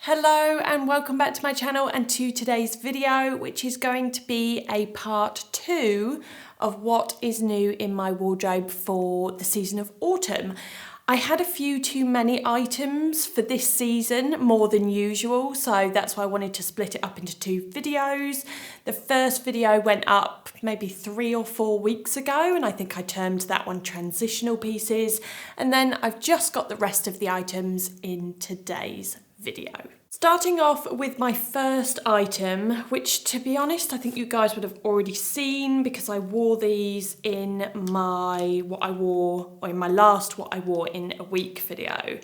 Hello and welcome back to my channel and to today's video, which is going to be a part 2 of what is new in my wardrobe for the season of autumn. I had a few too many items for this season, more than usual, so that's why I wanted to split it up into 2 videos. The first video went up maybe 3 or 4 weeks ago, and I think I termed that one transitional pieces, and then I've just got the rest of the items in today's video. Starting off with my first item, which to be honest, I think you guys would have already seen because I wore these in my last what I wore in a week video.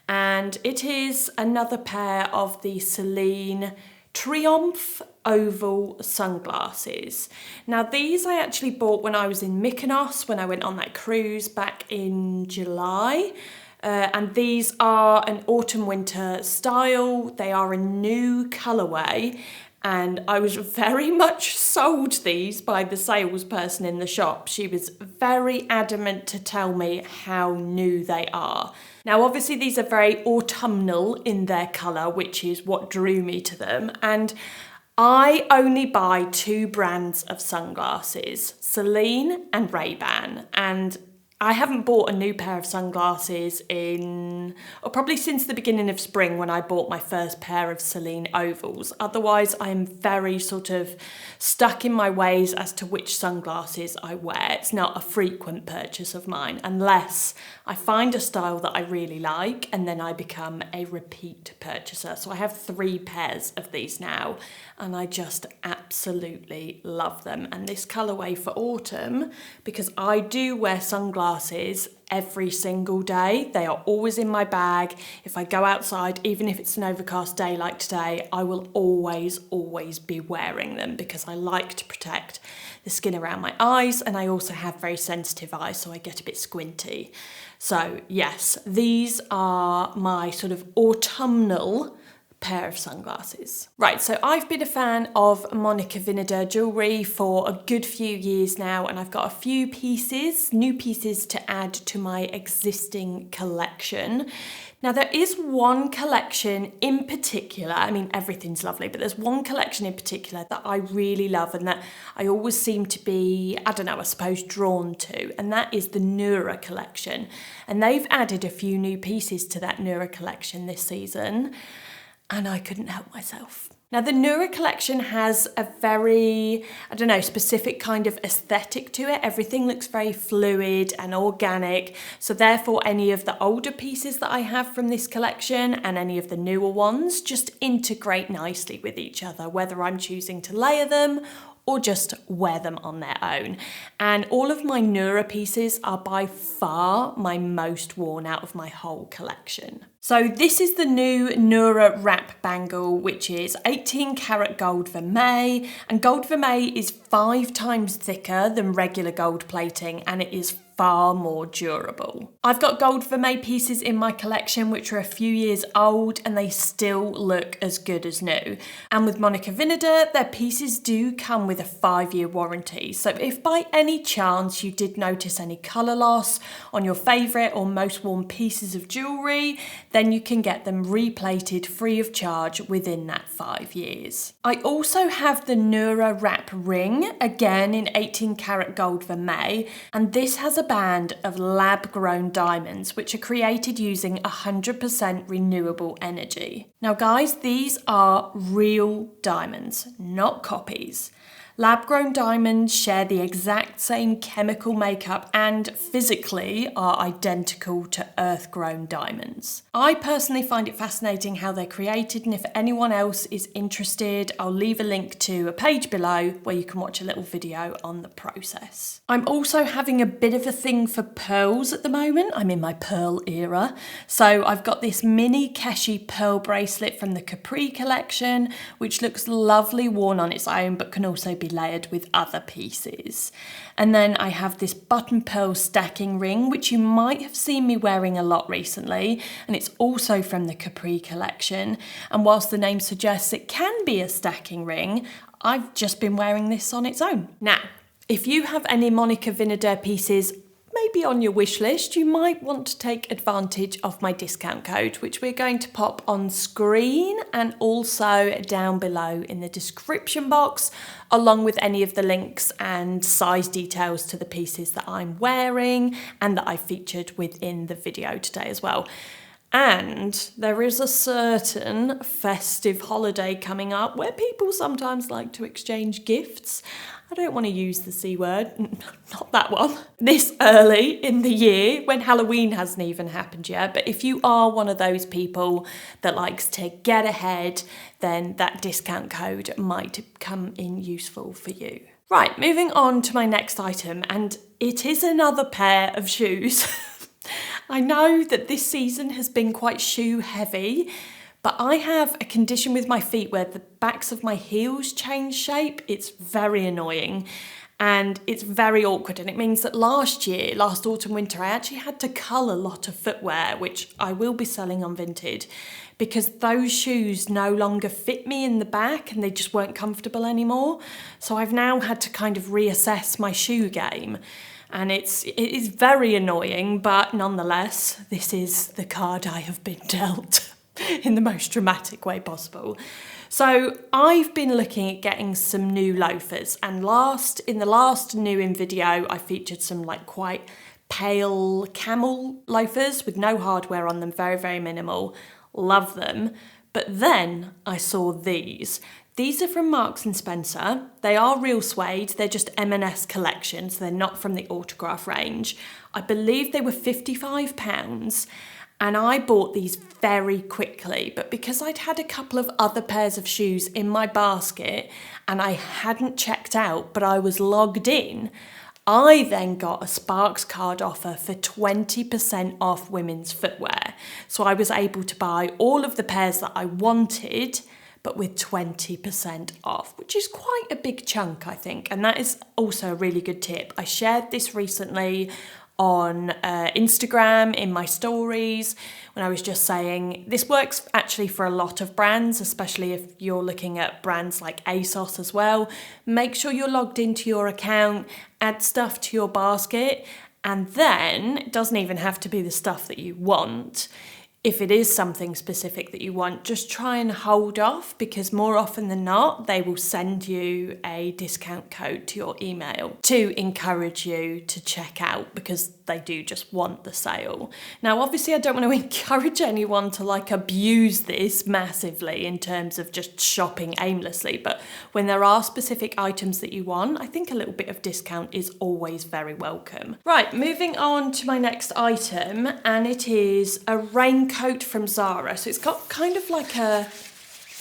And it is another pair of the Celine Triomphe oval sunglasses. Now these I actually bought when I was in Mykonos, when I went on that cruise back in July. And these are an autumn-winter style. They are a new colourway, and I was very much sold these by the salesperson in the shop. She was very adamant to tell me how new they are. Now obviously these are very autumnal in their colour, which is what drew me to them, and I only buy 2 brands of sunglasses, Celine and Ray-Ban, and I haven't bought a new pair of sunglasses probably since the beginning of spring when I bought my first pair of Celine ovals. Otherwise, I am very sort of stuck in my ways as to which sunglasses I wear. It's not a frequent purchase of mine unless I find a style that I really like and then I become a repeat purchaser. So I have 3 pairs of these now and I just absolutely love them. And this colourway for autumn, because I do wear sunglasses every single day. They are always in my bag. If I go outside, even if it's an overcast day like today, I will always be wearing them because I like to protect the skin around my eyes, and I also have very sensitive eyes, so I get a bit squinty. So yes, these are my sort of autumnal pair of sunglasses. Right, so I've been a fan of MONICA VINADER jewellery for a good few years now, and I've got a few pieces, new pieces to add to my existing collection. Now there is one collection in particular, I mean everything's lovely, but there's one collection in particular that I really love and that I always seem to be, I don't know, I suppose drawn to, and that is the Nura collection. And they've added a few new pieces to that Nura collection this season, and I couldn't help myself. Now the Nura collection has a very, I don't know, specific kind of aesthetic to it. Everything looks very fluid and organic. So therefore any of the older pieces that I have from this collection and any of the newer ones just integrate nicely with each other, whether I'm choosing to layer them or just wear them on their own. And all of my Nura pieces are by far my most worn out of my whole collection. So this is the new Nura wrap bangle, which is 18 karat gold vermeil, and gold vermeil is 5 times thicker than regular gold plating, and it is far more durable. I've got gold vermeil pieces in my collection which are a few years old and they still look as good as new. And with MONICA VINADER, their pieces do come with a 5-year warranty. So if by any chance you did notice any colour loss on your favourite or most worn pieces of jewellery, then you can get them replated free of charge within that 5 years. I also have the Nura wrap ring, again in 18 karat gold vermeil, and this has a band of lab-grown diamonds which are created using 100% renewable energy. Now guys, these are real diamonds, not copies. Lab-grown diamonds share the exact same chemical makeup and physically are identical to earth-grown diamonds. I personally find it fascinating how they're created, and if anyone else is interested, I'll leave a link to a page below where you can watch a little video on the process. I'm also having a bit of a thing for pearls at the moment. I'm in my pearl era. So I've got this mini Keshi pearl bracelet from the Capri collection, which looks lovely worn on its own, but can also be layered with other pieces. And then I have this button pearl stacking ring, which you might have seen me wearing a lot recently, and it's also from the Capri collection. And whilst the name suggests it can be a stacking ring, I've just been wearing this on its own. Now, if you have any MONICA VINADER pieces maybe on your wish list, you might want to take advantage of my discount code, which we're going to pop on screen and also down below in the description box, along with any of the links and size details to the pieces that I'm wearing and that I featured within the video today as well. And there is a certain festive holiday coming up where people sometimes like to exchange gifts. I don't want to use the C word, not that one, this early in the year when Halloween hasn't even happened yet. But if you are one of those people that likes to get ahead, then that discount code might come in useful for you. Right, moving on to my next item, and it is another pair of shoes. I know that this season has been quite shoe heavy, but I have a condition with my feet where the backs of my heels change shape. It's very annoying and it's very awkward, and it means that last autumn winter, I actually had to cull a lot of footwear, which I will be selling on Vinted, because those shoes no longer fit me in the back and they just weren't comfortable anymore. So I've now had to kind of reassess my shoe game. And it is very annoying, but nonetheless, this is the card I have been dealt in the most dramatic way possible. So I've been looking at getting some new loafers, and in the last new in video, I featured some like quite pale camel loafers with no hardware on them, very, very minimal. Love them. But then I saw these. These are from Marks & Spencer. They are real suede. They're just M&S collections. They're not from the Autograph range. I believe they were £55, and I bought these very quickly. But because I'd had a couple of other pairs of shoes in my basket and I hadn't checked out, but I was logged in, I then got a Sparks card offer for 20% off women's footwear. So I was able to buy all of the pairs that I wanted, but with 20% off, which is quite a big chunk, I think. And that is also a really good tip. I shared this recently on Instagram in my stories when I was just saying this works actually for a lot of brands, especially if you're looking at brands like ASOS as well. Make sure you're logged into your account, add stuff to your basket, and then it doesn't even have to be the stuff that you want. If it is something specific that you want, just try and hold off, because more often than not, they will send you a discount code to your email to encourage you to check out, because they do just want the sale. Now, obviously, I don't want to encourage anyone to like abuse this massively in terms of just shopping aimlessly, but when there are specific items that you want, I think a little bit of discount is always very welcome. Right, moving on to my next item, and it is a raincoat from Zara. So it's got kind of like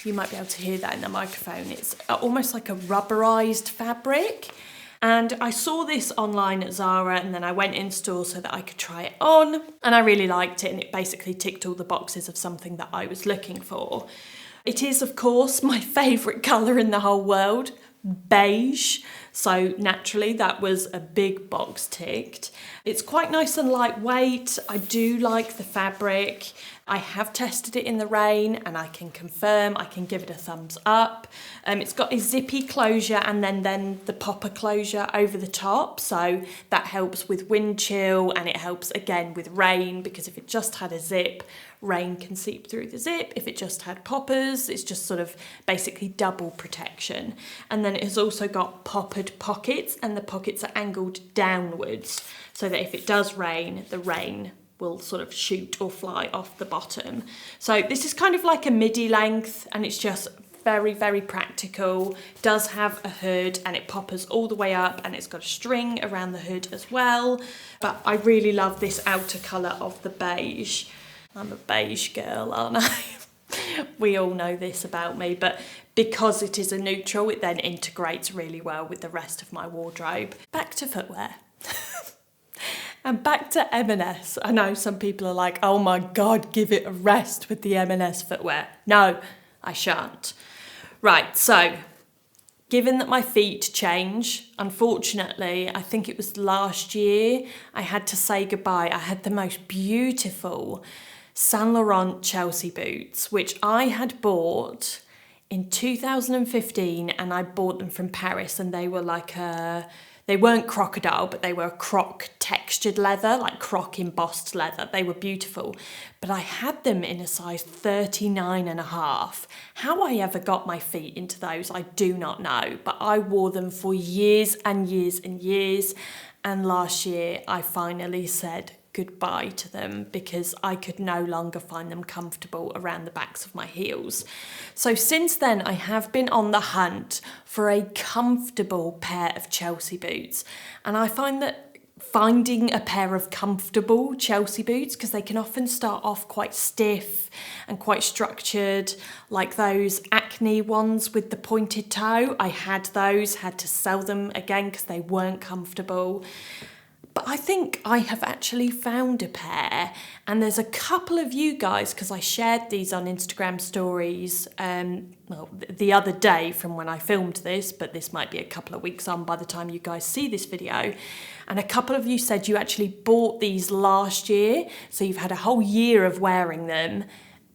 you might be able to hear that in the microphone, it's almost like a rubberized fabric. And I saw this online at Zara, and then I went in store so that I could try it on, and I really liked it, and it basically ticked all the boxes of something that I was looking for. It is, of course, my favourite colour in the whole world, beige, so naturally that was a big box ticked. It's quite nice and lightweight. I do like the fabric. I have tested it in the rain and I can confirm, I can give it a thumbs up. It's got a zippy closure and then the popper closure over the top, so that helps with wind chill, and it helps again with rain, because if it just had a zip, rain can seep through the zip. If it just had poppers, it's just sort of basically double protection. And then it has also got poppered pockets, and the pockets are angled downwards so that if it does rain, the rain will sort of shoot or fly off the bottom. So this is kind of like a midi length, and it's just very, very practical. It does have a hood and it poppers all the way up, and it's got a string around the hood as well. But I really love this outer colour of the beige. I'm a beige girl, aren't I? We all know this about me, but because it is a neutral, it then integrates really well with the rest of my wardrobe. Back to footwear. And back to M&S. I know some people are like, oh my God, give it a rest with the M&S footwear. No, I shan't. Right, so given that my feet change, unfortunately, I think it was last year, I had to say goodbye. I had the most beautiful Saint Laurent Chelsea boots, which I had bought in 2015, and I bought them from Paris, and they were like They weren't crocodile, but they were croc textured leather, like croc embossed leather. They were beautiful. But I had them in a size 39.5. How I ever got my feet into those, I do not know. But I wore them for years and years and years. And last year, I finally said goodbye to them because I could no longer find them comfortable around the backs of my heels. So since then, I have been on the hunt for a comfortable pair of Chelsea boots. And I find that finding a pair of comfortable Chelsea boots, because they can often start off quite stiff and quite structured, like those Acne ones with the pointed toe. I had those, had to sell them again because they weren't comfortable. But I think I have actually found a pair, and there's a couple of you guys, because I shared these on Instagram stories well, the other day from when I filmed this, but this might be a couple of weeks on by the time you guys see this video. And a couple of you said you actually bought these last year, so you've had a whole year of wearing them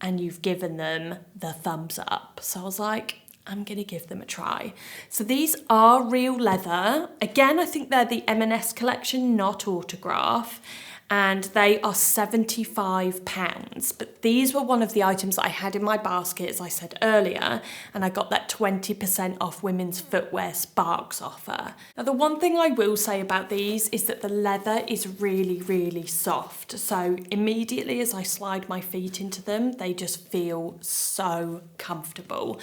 and you've given them the thumbs up. So I was like, I'm going to give them a try. So these are real leather. Again, I think they're the M&S collection, not Autograph. And they are £75. But these were one of the items that I had in my basket, as I said earlier. And I got that 20% off women's footwear Sparks offer. Now, the one thing I will say about these is that the leather is really, really soft. So immediately as I slide my feet into them, they just feel so comfortable.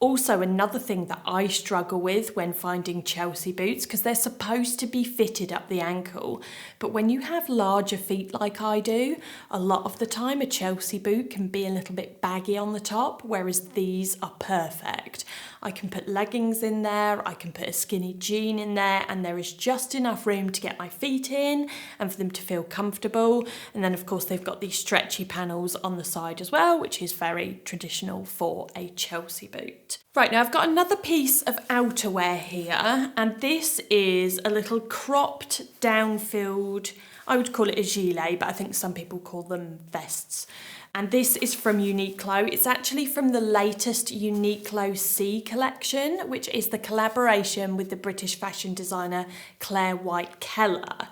Also, another thing that I struggle with when finding Chelsea boots, because they're supposed to be fitted up the ankle, but when you have larger feet like I do, a lot of the time a Chelsea boot can be a little bit baggy on the top, whereas these are perfect. I can put leggings in there, I can put a skinny jean in there, and there is just enough room to get my feet in and for them to feel comfortable. And then of course they've got these stretchy panels on the side as well, which is very traditional for a Chelsea boot. Right, now I've got another piece of outerwear here, and this is a little cropped down-filled, I would call it a gilet, but I think some people call them vests. And this is from Uniqlo. It's actually from the latest Uniqlo C collection, which is the collaboration with the British fashion designer Claire White Keller,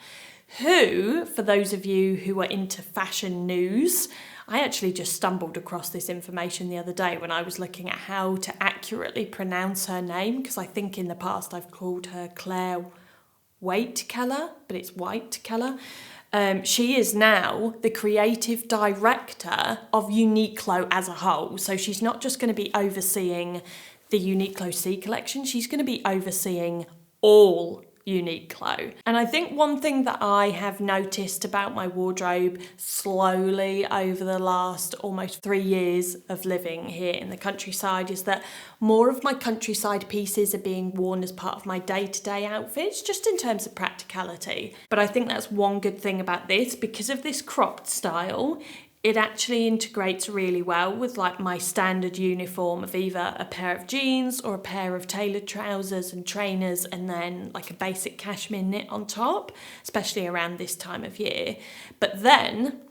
who, for those of you who are into fashion news, I actually just stumbled across this information the other day when I was looking at how to accurately pronounce her name, because I think in the past I've called her Claire White Keller, but it's White Keller. She is now the creative director of Uniqlo as a whole. So she's not just going to be overseeing the Uniqlo C collection, she's going to be overseeing all Uniqlo. And I think one thing that I have noticed about my wardrobe slowly over the last almost 3 years of living here in the countryside is that more of my countryside pieces are being worn as part of my day-to-day outfits, just in terms of practicality. But I think that's one good thing about this, because of this cropped style. It actually integrates really well with like my standard uniform of either a pair of jeans or a pair of tailored trousers and trainers, and then like a basic cashmere knit on top, especially around this time of year. But then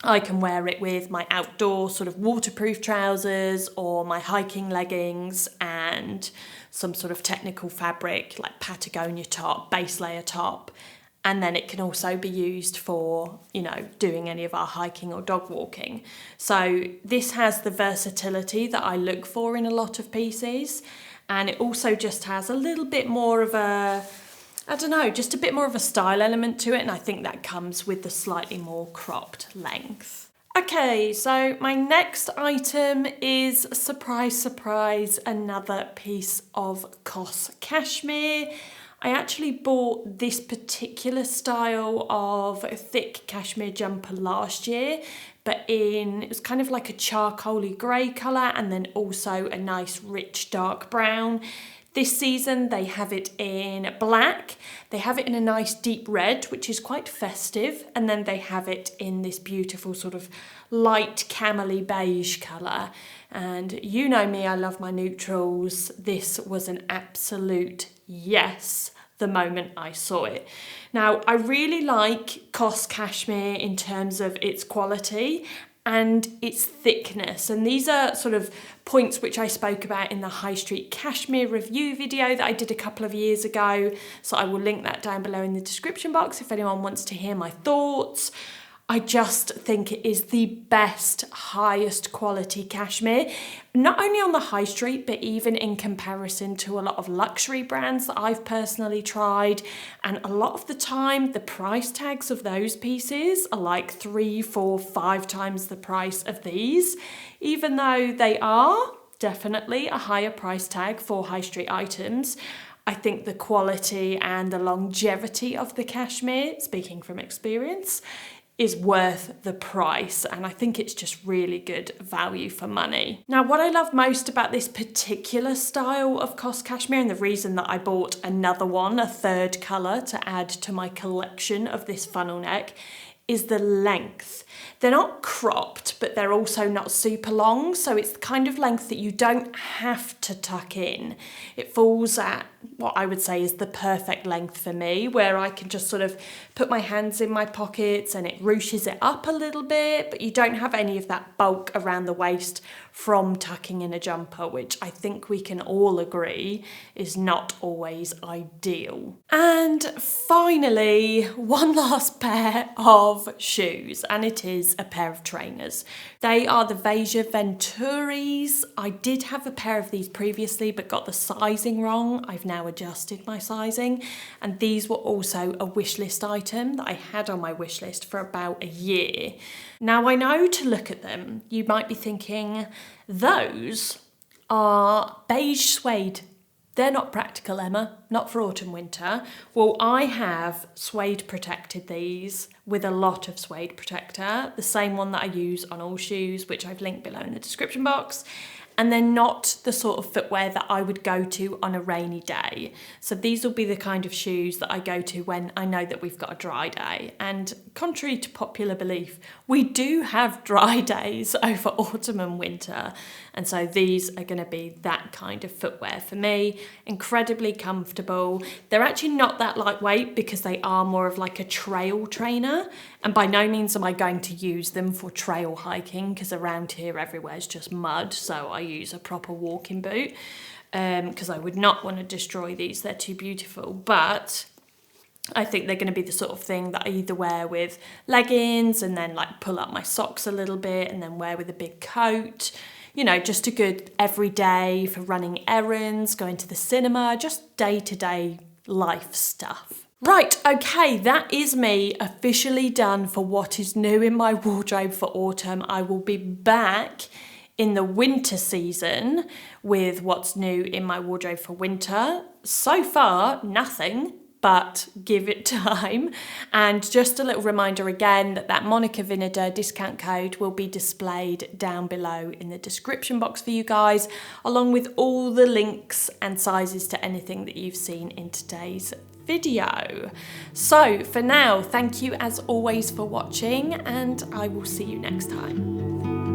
I can wear it with my outdoor sort of waterproof trousers or my hiking leggings and some sort of technical fabric like Patagonia top, base layer top. And then it can also be used for, you know, doing any of our hiking or dog walking. So this has the versatility that I look for in a lot of pieces. And it also just has a little bit more of a, I don't know, just a bit more of a style element to it. And I think that comes with the slightly more cropped length. Okay, so my next item is, surprise, surprise, another piece of COS cashmere. I actually bought this particular style of thick cashmere jumper last year, but it was kind of like a charcoaly grey colour and then also a nice rich dark brown. This season they have it in black, they have it in a nice deep red, which is quite festive, and then they have it in this beautiful sort of light camely beige colour. And you know me, I love my neutrals. This was an absolute yes the moment I saw it. Now, I really like COS cashmere in terms of its quality, and its thickness. And these are sort of points which I spoke about in the High Street Cashmere review video that I did a couple of years ago. So I will link that down below in the description box if anyone wants to hear my thoughts. I just think it is the best, highest quality cashmere, not only on the high street, but even in comparison to a lot of luxury brands that I've personally tried. And a lot of the time, the price tags of those pieces are like 3, 4, 5 times the price of these, even though they are definitely a higher price tag for high street items. I think the quality and the longevity of the cashmere, speaking from experience, is worth the price, and I think it's just really good value for money. Now, what I love most about this particular style of COS cashmere, and the reason that I bought another one, a third colour to add to my collection of this funnel neck, is the length. They're not cropped, but they're also not super long, so it's the kind of length that you don't have to tuck in. It falls at what I would say is the perfect length for me, where I can just sort of put my hands in my pockets and it ruches it up a little bit, but you don't have any of that bulk around the waist from tucking in a jumper, which I think we can all agree is not always ideal. And finally, one last pair of shoes, and it is a pair of trainers. They are the Beige Venturis. I did have a pair of these previously, but got the sizing wrong. I've now adjusted my sizing, and these were also a wish list item that I had on my wish list for about a year. Now, I know to look at them, you might be thinking, those are beige suede. They're not practical, Emma, not for autumn winter. Well, I have suede protected these with a lot of suede protector, the same one that I use on all shoes, which I've linked below in the description box. And they're not the sort of footwear that I would go to on a rainy day. So these will be the kind of shoes that I go to when I know that we've got a dry day. And contrary to popular belief, we do have dry days over autumn and winter. And so these are going to be that kind of footwear for me. Incredibly comfortable. They're actually not that lightweight because they are more of like a trail trainer. And by no means am I going to use them for trail hiking, because around here everywhere is just mud. So I use a proper walking boot because I would not want to destroy these. They're too beautiful. But I think they're going to be the sort of thing that I either wear with leggings and then like pull up my socks a little bit and then wear with a big coat. You know, just a good everyday for running errands, going to the cinema, just day-to-day life stuff. Right, okay, that is me officially done for what is new in my wardrobe for autumn. I will be back in the winter season with what's new in my wardrobe for winter. So far, nothing, but give it time. And just a little reminder again that MONICA VINADER discount code will be displayed down below in the description box for you guys, along with all the links and sizes to anything that you've seen in today's video. So for now, thank you as always for watching, and I will see you next time.